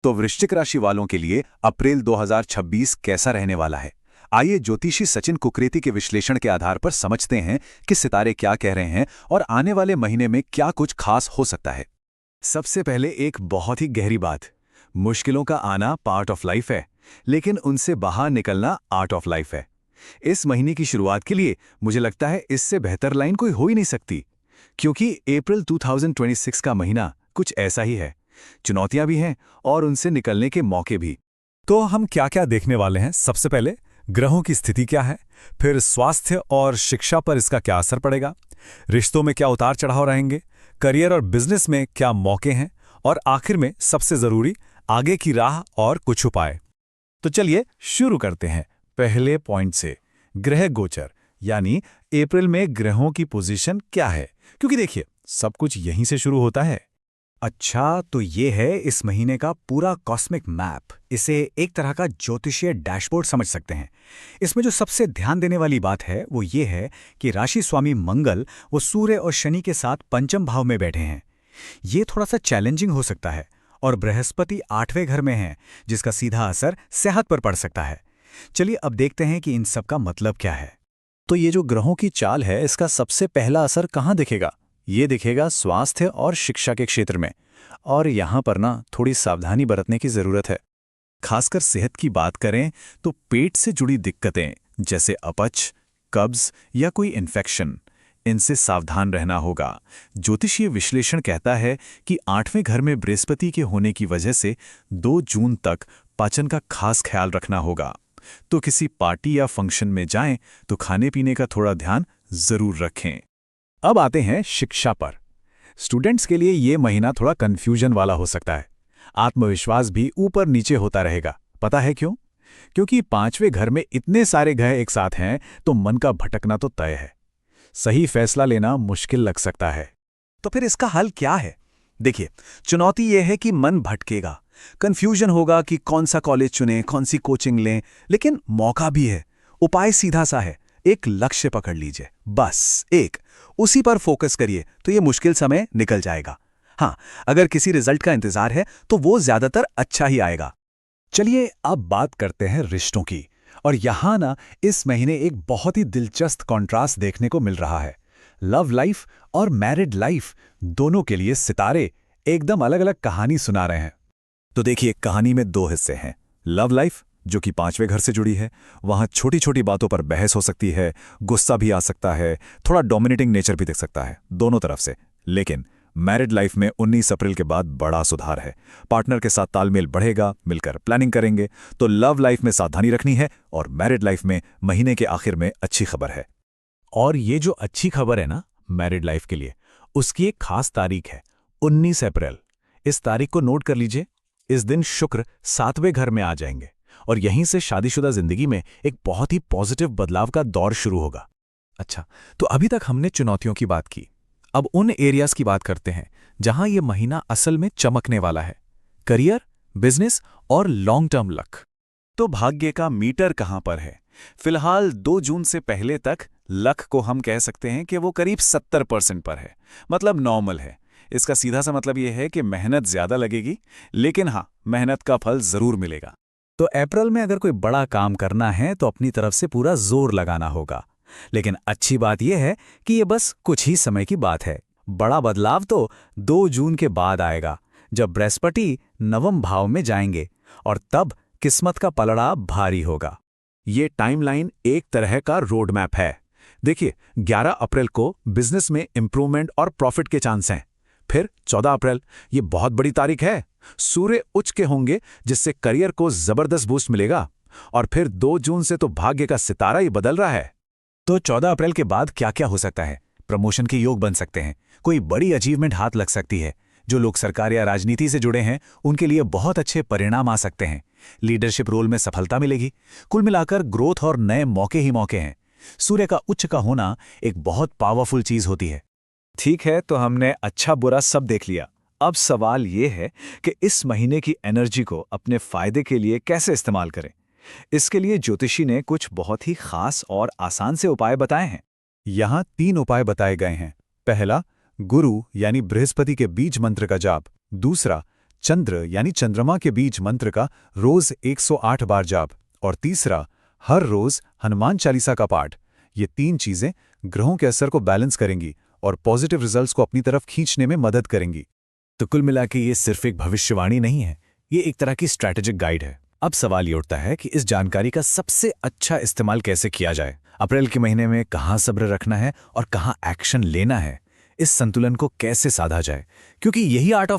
तो वृश्चिक राशि वालों के लिए अप्रैल 2026 कैसा रहने वाला है? आइए ज्योतिषी सचिन कुकरेती के विश्लेषण के आधार पर समझते हैं कि सितारे क्या कह रहे हैं और आने वाले महीने में क्या कुछ खास हो सकता है। सबसे पहले एक बहुत ही गहरी बात, मुश्किलों का आना पार्ट ऑफ लाइफ है, लेकिन उनसे बाहर निकलना आर्ट ऑफ लाइफ है। इस महीने की शुरुआत के लिए मुझे लगता है इससे बेहतर लाइन कोई हो ही नहीं सकती, क्योंकि अप्रैल 2026 का महीना कुछ ऐसा ही है। चुनौतियां भी हैं और उनसे निकलने के मौके भी। तो हम क्या क्या देखने वाले हैं? सबसे पहले ग्रहों की स्थिति क्या है, फिर स्वास्थ्य और शिक्षा पर इसका क्या असर पड़ेगा, रिश्तों में क्या उतार चढ़ाव रहेंगे, करियर और बिजनेस में क्या मौके हैं, और आखिर में सबसे जरूरी आगे की राह और कुछ उपाय। तो चलिए शुरू करते हैं पहले पॉइंट से, ग्रह गोचर, यानी अप्रैल में ग्रहों की पोजीशन क्या है, क्योंकि देखिए सब कुछ यहीं से शुरू होता है। अच्छा, तो ये है इस महीने का पूरा कॉस्मिक मैप। इसे एक तरह का ज्योतिषीय डैशबोर्ड समझ सकते हैं। इसमें जो सबसे ध्यान देने वाली बात है वो ये है कि राशि स्वामी मंगल वो सूर्य और शनि के साथ पंचम भाव में बैठे हैं। ये थोड़ा सा चैलेंजिंग हो सकता है, और बृहस्पति 8वें घर में है, जिसका सीधा असर सेहत पर पड़ सकता है। चलिए अब देखते हैं कि इन सब का मतलब क्या है। तो ये जो ग्रहों की चाल है, इसका सबसे पहला असर कहाँ दिखेगा? ये दिखेगा स्वास्थ्य और शिक्षा के क्षेत्र में, और यहाँ पर ना थोड़ी सावधानी बरतने की जरूरत है। खासकर सेहत की बात करें तो पेट से जुड़ी दिक्कतें जैसे अपच, कब्ज या कोई इन्फेक्शन, इनसे सावधान रहना होगा। ज्योतिषीय विश्लेषण कहता है कि 8वें घर में बृहस्पति के होने की वजह से 2 जून तक पाचन का खास ख्याल रखना होगा। तो किसी पार्टी या फंक्शन में जाएं तो खाने पीने का थोड़ा ध्यान जरूर रखें। अब आते हैं शिक्षा पर। स्टूडेंट्स के लिए ये महीना थोड़ा कंफ्यूजन वाला हो सकता है। आत्मविश्वास भी ऊपर नीचे होता रहेगा। पता है क्यों? क्योंकि 5वें घर में इतने सारे ग्रह एक साथ हैं, तो मन का भटकना तो तय है। सही फैसला लेना मुश्किल लग सकता है। तो फिर इसका हल क्या है? देखिए, चुनौती यह है कि मन भटकेगा, कंफ्यूजन होगा कि कौन सा कॉलेज चुनें, कौन सी कोचिंग लें, लेकिन मौका भी है। उपाय सीधा सा है, एक लक्ष्य पकड़ लीजिए, बस एक, उसी पर फोकस करिए तो ये मुश्किल समय निकल जाएगा। हाँ, अगर किसी रिजल्ट का इंतजार है तो वो ज्यादातर अच्छा ही आएगा। चलिए अब बात करते हैं रिश्तों की, और यहाँ ना इस महीने एक बहुत ही दिलचस्प कॉन्ट्रास्ट देखने को मिल रहा है। लव लाइफ और मैरिड लाइफ दोनों के लिए सितारे एकदम अलग अलग कहानी सुना रहे हैं। तो देखिए, कहानी में 2 हिस्से हैं। लव लाइफ जो कि 5वें घर से जुड़ी है, वहां छोटी छोटी बातों पर बहस हो सकती है, गुस्सा भी आ सकता है, थोड़ा डोमिनेटिंग नेचर भी दिख सकता है दोनों तरफ से। लेकिन मैरिड लाइफ में 19 अप्रैल के बाद बड़ा सुधार है। पार्टनर के साथ तालमेल बढ़ेगा, मिलकर प्लानिंग करेंगे। तो लव लाइफ में सावधानी रखनी है, और मैरिड लाइफ में महीने के आखिर में अच्छी खबर है। और ये जो अच्छी खबर है ना मैरिड लाइफ के लिए, उसकी एक खास तारीख है, 19 अप्रैल। इस तारीख को नोट कर लीजिए। इस दिन शुक्र 7वें घर में आ जाएंगे, और यहीं से शादीशुदा जिंदगी में एक बहुत ही पॉजिटिव बदलाव का दौर शुरू होगा। अच्छा, तो अभी तक हमने चुनौतियों की बात की। अब उन एरियाज की बात करते हैं जहां यह महीना असल में चमकने वाला है: करियर, बिजनेस और लॉन्ग टर्म लक। तो भाग्य का मीटर कहां पर है? फिलहाल 2 जून से पहले तक लक को हम कह सकते हैं कि वो करीब 70% पर है, मतलब नॉर्मल है। इसका सीधा सा मतलब यह है कि मेहनत ज्यादा लगेगी, लेकिन हाँ, मेहनत का फल जरूर मिलेगा। तो अप्रैल में अगर कोई बड़ा काम करना है तो अपनी तरफ से पूरा जोर लगाना होगा। लेकिन अच्छी बात यह है कि ये बस कुछ ही समय की बात है। बड़ा बदलाव तो 2 जून के बाद आएगा, जब बृहस्पति 9वें भाव में जाएंगे, और तब किस्मत का पलड़ा भारी होगा। ये टाइमलाइन एक तरह का रोड मैप है। देखिए, 11 अप्रैल को बिजनेस में इंप्रूवमेंट और प्रॉफिट के चांस हैं। फिर 14 अप्रैल, ये बहुत बड़ी तारीख है, सूर्य उच्च के होंगे, जिससे करियर को जबरदस्त बूस्ट मिलेगा। और फिर 2 जून से तो भाग्य का सितारा ही बदल रहा है। तो 14 अप्रैल के बाद क्या क्या हो सकता है? प्रमोशन के योग बन सकते हैं, कोई बड़ी अचीवमेंट हाथ लग सकती है। जो लोग सरकार या राजनीति से जुड़े हैं उनके लिए बहुत अच्छे परिणाम आ सकते हैं। लीडरशिप रोल में सफलता मिलेगी। कुल मिलाकर ग्रोथ और नए मौके ही मौके हैं। सूर्य का उच्च का होना एक बहुत पावरफुल चीज होती है। ठीक है, तो हमने अच्छा बुरा सब देख लिया। अब सवाल ये है कि इस महीने की एनर्जी को अपने फायदे के लिए कैसे इस्तेमाल करें। इसके लिए ज्योतिषी ने कुछ बहुत ही खास और आसान से उपाय बताए हैं। यहाँ 3 उपाय बताए गए हैं। पहला, गुरु यानी बृहस्पति के बीज मंत्र का जाप। दूसरा, चंद्र यानी चंद्रमा के बीच मंत्र का रोज 108 बार जाप, और तीसरा, हर रोज हनुमान चालीसा का पाठ। ये 3 चीजें ग्रहों के असर को बैलेंस करेंगी और पॉजिटिव रिजल्ट्स को अपनी तरफ खींचने में मदद करेंगी। तो कुल मिला के ये सिर्फ एक भविष्यवाणी नहीं है, ये एक तरह की स्ट्रैटेजिक गाइड है। अब सवाल ये उठता है कि इस जानकारी का सबसे अच्छा इस्तेमाल कैसे किया जाए। अप्रैल के महीने में कहाँ सब्र रखना है और कहाँ एक्शन लेना है, इस संतुलन को कैसे साधा जाए, क्योंकि यही आर्ट ऑफ